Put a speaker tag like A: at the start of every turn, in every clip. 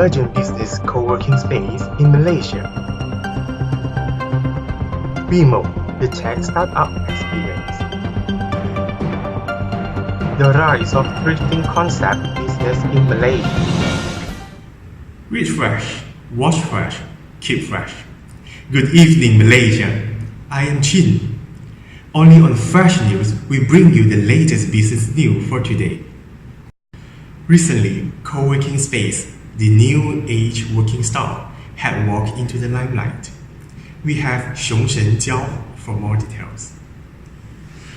A: emerging business co-working space in Malaysia. WeMo, the tech startup experience. The rise of thrifting concept business in Malaysia.
B: Read fresh, watch fresh, keep fresh. Good evening, Malaysia. I am Tsin. Only on Fresh News, we bring you the latest business news for today. Recently, co-working space, the new age working style, had walked into the limelight. We have Xiong Shenjiao for more details.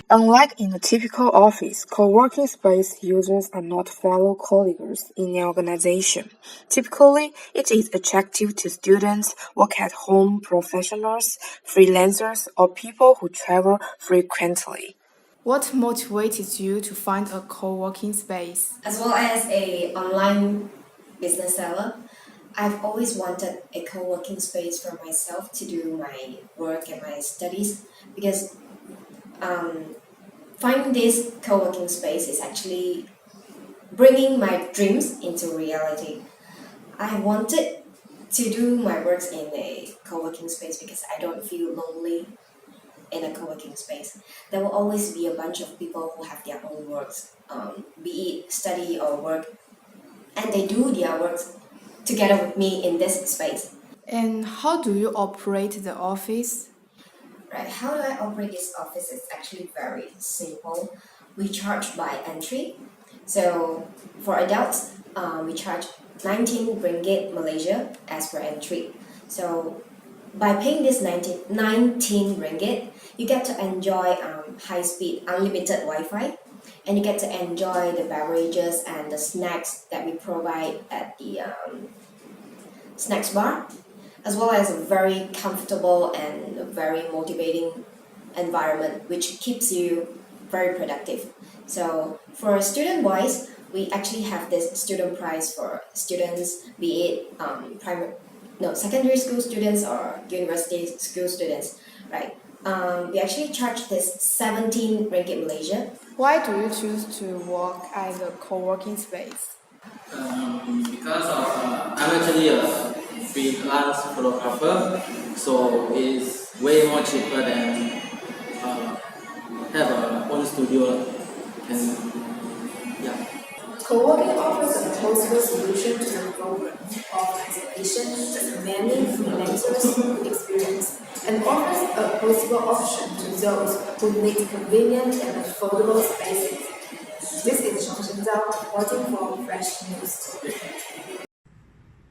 C: Unlike in a typical office, co-working space users are not fellow colleagues in an organization. Typically, it is attractive to students, work-at-home professionals, freelancers, or people who travel frequently.
D: What motivated you to find a co-working space?
E: As well as an online business seller, I've always wanted a co-working space for myself to do my work and my studies because finding this co-working space is actually bringing my dreams into reality. I wanted to do my works in a co-working space because I don't feel lonely in a co-working space. There will always be a bunch of people who have their own works, be it study or work, and they do their works together with me in this space.
D: And how do you operate the office?
E: Right, how do I operate this office? It's actually very simple. We charge by entry. So for adults, we charge 19 ringgit Malaysia as per entry. So by paying this 19 ringgit, you get to enjoy high-speed unlimited Wi-Fi, and you get to enjoy the beverages and the snacks that we provide at the snacks bar, as well as a very comfortable and very motivating environment which keeps you very productive. So for student-wise, we actually have this student price for students, be it secondary school students or university school students, right? We actually charge this 17 ringgit Malaysia.
D: Why do you choose to work at a co-working space?
F: Because I'm actually a freelance photographer, so it's way more cheaper than have a own studio. And yeah.
G: Co-working offers a possible solution to the problem of isolation that many freelancers experience, and offers a possible option to those who need convenient and affordable spaces. This is Xiong Shenjiao reporting for Fresh News.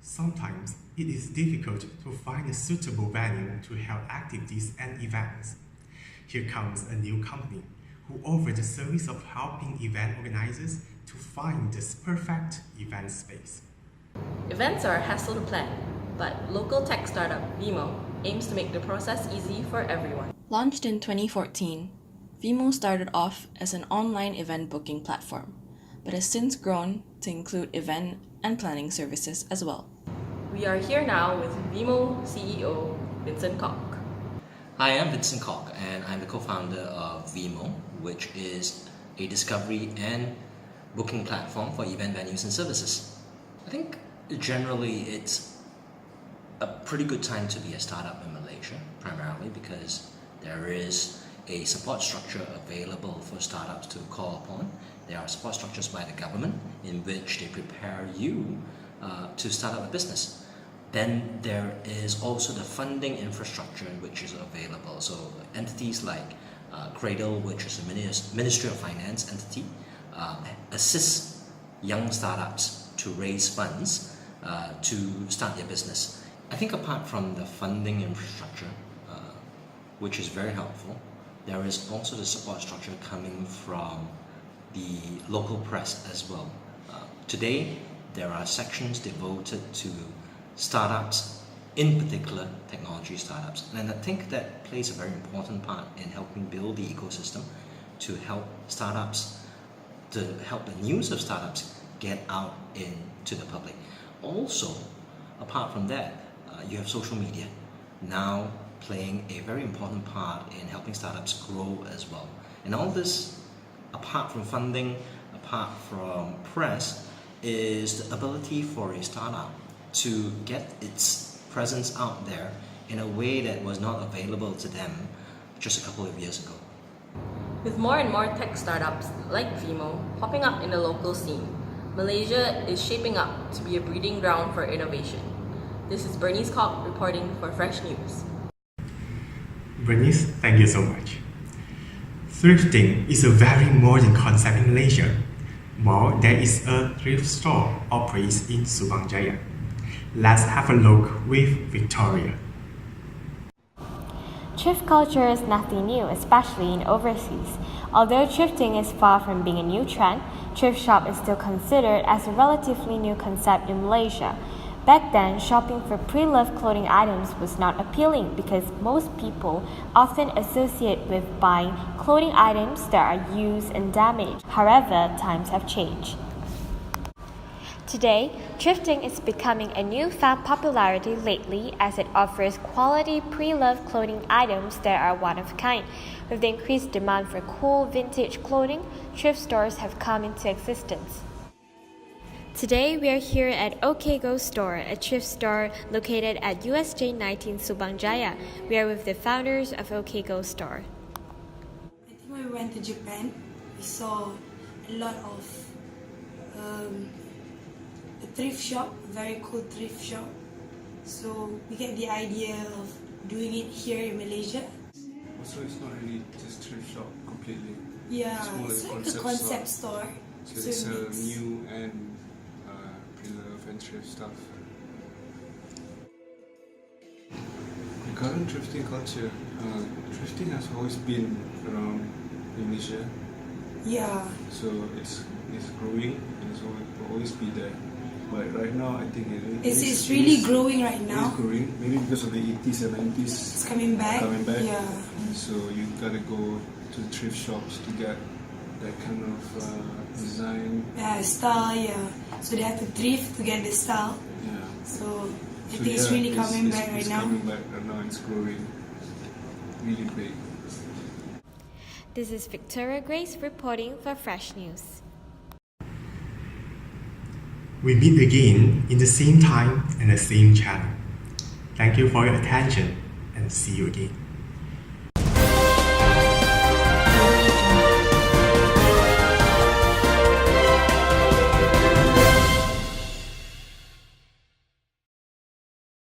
B: Sometimes it is difficult to find a suitable venue to hold activities and events. Here comes a new company who offers the service of helping event organizers to find this perfect event space.
H: Events are a hassle to plan, but local tech startup WeMo aims to make the process easy for everyone. Launched in 2014, WeMo started off as an online event booking platform, but has since grown to include event and planning services as well. We are here now with WeMo CEO Bernice Kok.
I: Hi, I'm Bernice Kok, and I'm the co-founder of WeMo, which is a discovery and booking platform for event venues and services. I think generally it's a pretty good time to be a startup in Malaysia, primarily because there is a support structure available for startups to call upon. There are support structures by the government in which they prepare you to start up a business. Then there is also the funding infrastructure which is available. So entities like Cradle, which is a Ministry of Finance entity, assists young startups to raise funds to start their business. I think apart from the funding infrastructure, which is very helpful, there is also the support structure coming from the local press as well. Today, there are sections devoted to startups, in particular technology startups, and I think that plays a very important part in helping build the ecosystem to help startups, to help the news of startups get out into the public. Also, apart from that, you have social media now playing a very important part in helping startups grow as well. And all this, apart from funding, apart from press, is the ability for a startup to get its presence out there in a way that was not available to them just a couple of years ago.
H: With more and more tech startups like Vimo popping up in the local scene, Malaysia is shaping up to be a breeding ground for innovation. This is Bernice Kok reporting for Fresh News.
B: Bernice, thank you so much. Thrifting is a very modern concept in Malaysia. More, there is a thrift store operates in Subang Jaya. Let's have a look with Victoria.
J: Thrift culture is nothing new, especially in overseas. Although thrifting is far from being a new trend, thrift shop is still considered as a relatively new concept in Malaysia. Back then, shopping for pre-loved clothing items was not appealing because most people often associate with buying clothing items that are used and damaged. However, times have changed. Today, thrifting is becoming a newfound popularity lately as it offers quality pre-loved clothing items that are one of a kind. With the increased demand for cool vintage clothing, thrift stores have come into existence. Today, we are here at OKGo Store, a thrift store located at USJ 19 Subang Jaya. We are with the founders of OKGo Store.
K: I think when we went to Japan, we saw a lot of a thrift shop, a very cool thrift shop. So we get the idea of doing it here in Malaysia.
L: Also, it's not really just thrift shop completely.
K: Yeah,
L: it's more
K: like a concept store.
L: So it's a new and pre-love and thrift stuff. Regarding thrifting culture, thrifting has always been around in Malaysia.
K: Yeah.
L: So it's growing and it's always be there. But right now, I think
K: it's really growing right now.
L: It's growing, maybe because of the 80s and 90s.
K: It's coming back.
L: Yeah.
K: Mm-hmm.
L: So you gotta go to thrift shops to get that kind of design.
K: Style, yeah. So they have to thrift to get the style.
L: Yeah.
K: So I think it's really coming back right now.
L: It's coming back right now. It's growing really big.
J: This is Victoria Grace reporting for Fresh News.
B: We meet again in the same time and the same channel. Thank you for your attention and see you again.